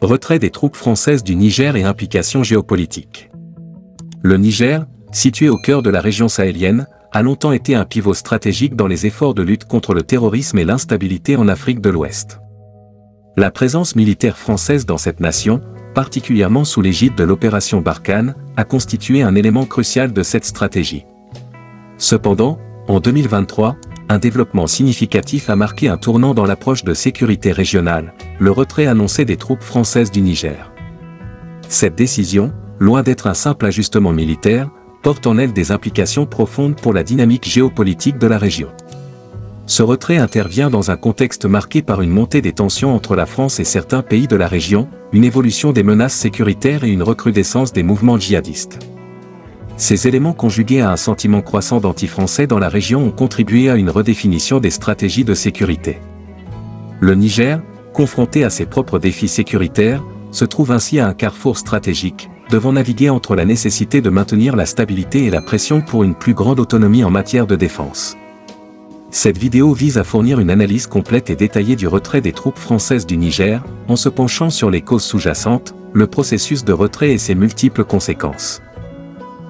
Retrait des troupes françaises du Niger et implications géopolitiques. Le Niger, situé au cœur de la région sahélienne, a longtemps été un pivot stratégique dans les efforts de lutte contre le terrorisme et l'instabilité en Afrique de l'Ouest. La présence militaire française dans cette nation, particulièrement sous l'égide de l'opération Barkhane, a constitué un élément crucial de cette stratégie. Cependant, en 2023, un développement significatif a marqué un tournant dans l'approche de sécurité régionale, le retrait annoncé des troupes françaises du Niger. Cette décision, loin d'être un simple ajustement militaire, porte en elle des implications profondes pour la dynamique géopolitique de la région. Ce retrait intervient dans un contexte marqué par une montée des tensions entre la France et certains pays de la région, une évolution des menaces sécuritaires et une recrudescence des mouvements djihadistes. Ces éléments conjugués à un sentiment croissant d'anti-français dans la région ont contribué à une redéfinition des stratégies de sécurité. Le Niger, confronté à ses propres défis sécuritaires, se trouve ainsi à un carrefour stratégique, devant naviguer entre la nécessité de maintenir la stabilité et la pression pour une plus grande autonomie en matière de défense. Cette vidéo vise à fournir une analyse complète et détaillée du retrait des troupes françaises du Niger, en se penchant sur les causes sous-jacentes, le processus de retrait et ses multiples conséquences.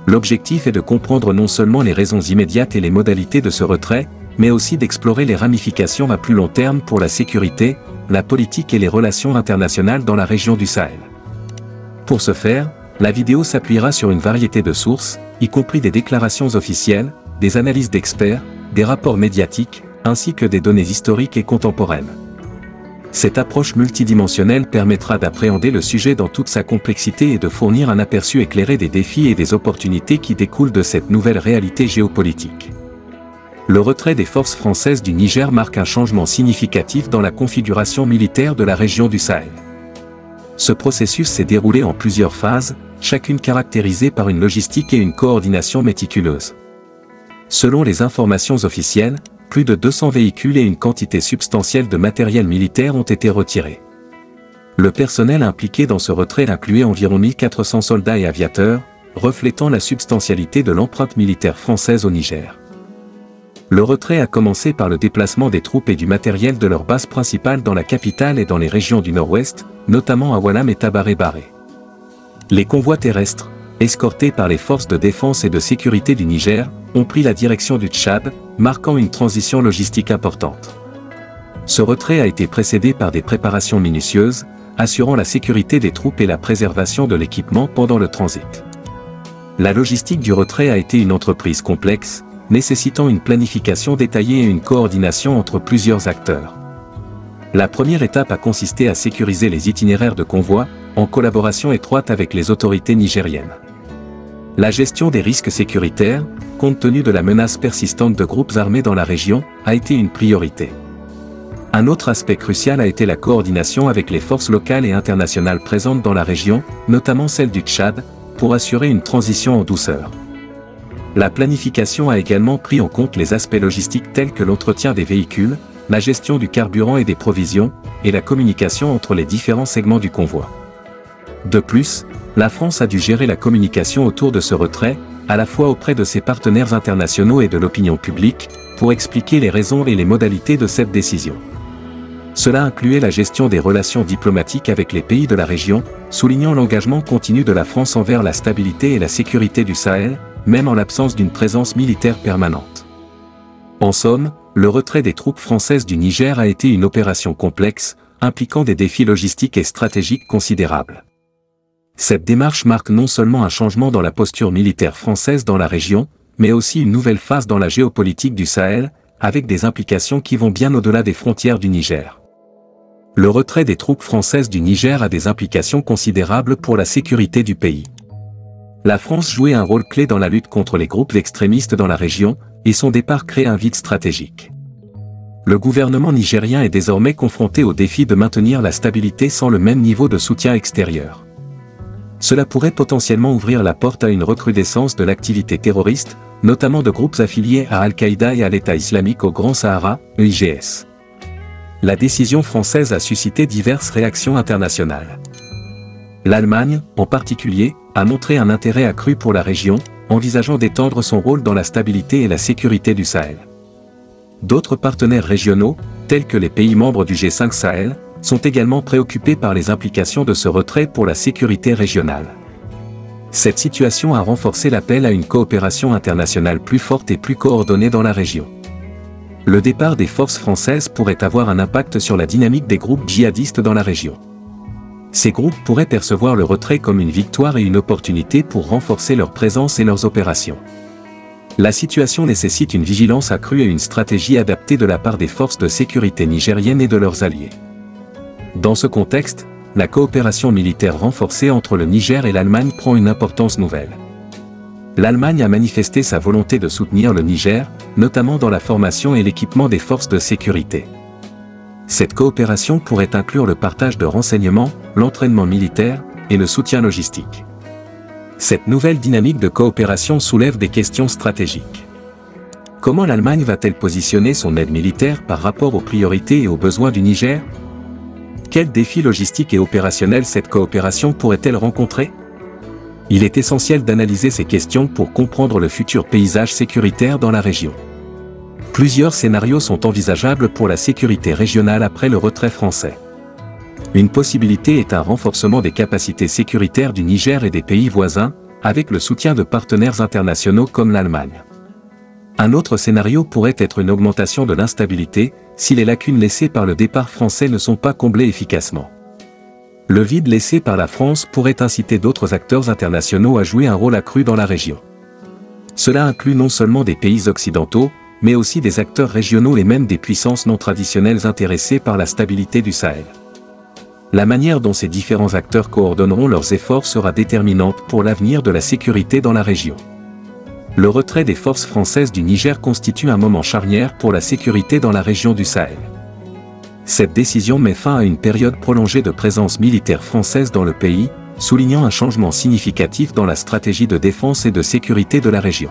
L'objectif est de comprendre non seulement les raisons immédiates et les modalités de ce retrait, mais aussi d'explorer les ramifications à plus long terme pour la sécurité, la politique et les relations internationales dans la région du Sahel. Pour ce faire, la vidéo s'appuiera sur une variété de sources, y compris des déclarations officielles, des analyses d'experts, des rapports médiatiques, ainsi que des données historiques et contemporaines. Cette approche multidimensionnelle permettra d'appréhender le sujet dans toute sa complexité et de fournir un aperçu éclairé des défis et des opportunités qui découlent de cette nouvelle réalité géopolitique. Le retrait des forces françaises du Niger marque un changement significatif dans la configuration militaire de la région du Sahel. Ce processus s'est déroulé en plusieurs phases, chacune caractérisée par une logistique et une coordination méticuleuse. Selon les informations officielles, plus de 200 véhicules et une quantité substantielle de matériel militaire ont été retirés. Le personnel impliqué dans ce retrait incluait environ 1400 soldats et aviateurs, reflétant la substantialité de l'empreinte militaire française au Niger. Le retrait a commencé par le déplacement des troupes et du matériel de leur base principale dans la capitale et dans les régions du nord-ouest, notamment à Oualam et Tabaré-Baré. Les convois terrestres, escortés par les forces de défense et de sécurité du Niger, ont pris la direction du Tchad, marquant une transition logistique importante. Ce retrait a été précédé par des préparations minutieuses, assurant la sécurité des troupes et la préservation de l'équipement pendant le transit. La logistique du retrait a été une entreprise complexe, nécessitant une planification détaillée et une coordination entre plusieurs acteurs. La première étape a consisté à sécuriser les itinéraires de convoi, en collaboration étroite avec les autorités nigériennes. La gestion des risques sécuritaires, compte tenu de la menace persistante de groupes armés dans la région, a été une priorité. Un autre aspect crucial a été la coordination avec les forces locales et internationales présentes dans la région, notamment celle du Tchad, pour assurer une transition en douceur. La planification a également pris en compte les aspects logistiques tels que l'entretien des véhicules, la gestion du carburant et des provisions, et la communication entre les différents segments du convoi. De plus, la France a dû gérer la communication autour de ce retrait, à la fois auprès de ses partenaires internationaux et de l'opinion publique, pour expliquer les raisons et les modalités de cette décision. Cela incluait la gestion des relations diplomatiques avec les pays de la région, soulignant l'engagement continu de la France envers la stabilité et la sécurité du Sahel, même en l'absence d'une présence militaire permanente. En somme, le retrait des troupes françaises du Niger a été une opération complexe, impliquant des défis logistiques et stratégiques considérables. Cette démarche marque non seulement un changement dans la posture militaire française dans la région, mais aussi une nouvelle phase dans la géopolitique du Sahel, avec des implications qui vont bien au-delà des frontières du Niger. Le retrait des troupes françaises du Niger a des implications considérables pour la sécurité du pays. La France jouait un rôle clé dans la lutte contre les groupes extrémistes dans la région, et son départ crée un vide stratégique. Le gouvernement nigérien est désormais confronté au défi de maintenir la stabilité sans le même niveau de soutien extérieur. Cela pourrait potentiellement ouvrir la porte à une recrudescence de l'activité terroriste, notamment de groupes affiliés à Al-Qaïda et à l'État islamique au Grand Sahara, EIGS. La décision française a suscité diverses réactions internationales. L'Allemagne, en particulier, a montré un intérêt accru pour la région, envisageant d'étendre son rôle dans la stabilité et la sécurité du Sahel. D'autres partenaires régionaux, tels que les pays membres du G5 Sahel, sont également préoccupés par les implications de ce retrait pour la sécurité régionale. Cette situation a renforcé l'appel à une coopération internationale plus forte et plus coordonnée dans la région. Le départ des forces françaises pourrait avoir un impact sur la dynamique des groupes djihadistes dans la région. Ces groupes pourraient percevoir le retrait comme une victoire et une opportunité pour renforcer leur présence et leurs opérations. La situation nécessite une vigilance accrue et une stratégie adaptée de la part des forces de sécurité nigériennes et de leurs alliés. Dans ce contexte, la coopération militaire renforcée entre le Niger et l'Allemagne prend une importance nouvelle. L'Allemagne a manifesté sa volonté de soutenir le Niger, notamment dans la formation et l'équipement des forces de sécurité. Cette coopération pourrait inclure le partage de renseignements, l'entraînement militaire et le soutien logistique. Cette nouvelle dynamique de coopération soulève des questions stratégiques. Comment l'Allemagne va-t-elle positionner son aide militaire par rapport aux priorités et aux besoins du Niger ? Quels défis logistiques et opérationnels cette coopération pourrait-elle rencontrer ? Il est essentiel d'analyser ces questions pour comprendre le futur paysage sécuritaire dans la région. Plusieurs scénarios sont envisageables pour la sécurité régionale après le retrait français. Une possibilité est un renforcement des capacités sécuritaires du Niger et des pays voisins, avec le soutien de partenaires internationaux comme l'Allemagne. Un autre scénario pourrait être une augmentation de l'instabilité, si les lacunes laissées par le départ français ne sont pas comblées efficacement. Le vide laissé par la France pourrait inciter d'autres acteurs internationaux à jouer un rôle accru dans la région. Cela inclut non seulement des pays occidentaux, mais aussi des acteurs régionaux et même des puissances non traditionnelles intéressées par la stabilité du Sahel. La manière dont ces différents acteurs coordonneront leurs efforts sera déterminante pour l'avenir de la sécurité dans la région. Le retrait des forces françaises du Niger constitue un moment charnière pour la sécurité dans la région du Sahel. Cette décision met fin à une période prolongée de présence militaire française dans le pays, soulignant un changement significatif dans la stratégie de défense et de sécurité de la région.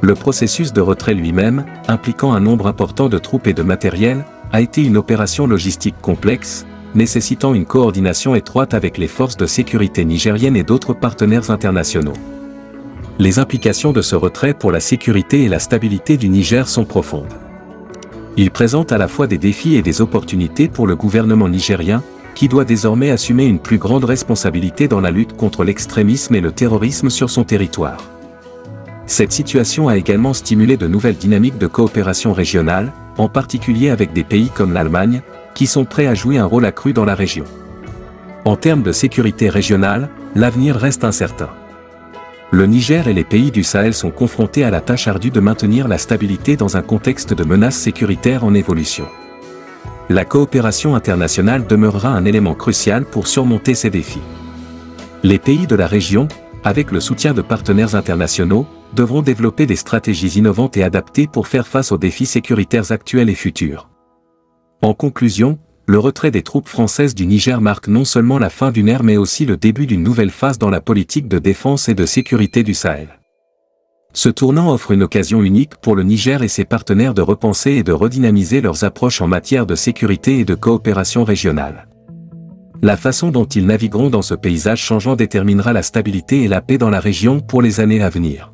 Le processus de retrait lui-même, impliquant un nombre important de troupes et de matériel, a été une opération logistique complexe, nécessitant une coordination étroite avec les forces de sécurité nigériennes et d'autres partenaires internationaux. Les implications de ce retrait pour la sécurité et la stabilité du Niger sont profondes. Il présente à la fois des défis et des opportunités pour le gouvernement nigérien, qui doit désormais assumer une plus grande responsabilité dans la lutte contre l'extrémisme et le terrorisme sur son territoire. Cette situation a également stimulé de nouvelles dynamiques de coopération régionale, en particulier avec des pays comme l'Allemagne, qui sont prêts à jouer un rôle accru dans la région. En termes de sécurité régionale, l'avenir reste incertain. Le Niger et les pays du Sahel sont confrontés à la tâche ardue de maintenir la stabilité dans un contexte de menaces sécuritaires en évolution. La coopération internationale demeurera un élément crucial pour surmonter ces défis. Les pays de la région, avec le soutien de partenaires internationaux, devront développer des stratégies innovantes et adaptées pour faire face aux défis sécuritaires actuels et futurs. En conclusion, le retrait des troupes françaises du Niger marque non seulement la fin d'une ère mais aussi le début d'une nouvelle phase dans la politique de défense et de sécurité du Sahel. Ce tournant offre une occasion unique pour le Niger et ses partenaires de repenser et de redynamiser leurs approches en matière de sécurité et de coopération régionale. La façon dont ils navigueront dans ce paysage changeant déterminera la stabilité et la paix dans la région pour les années à venir.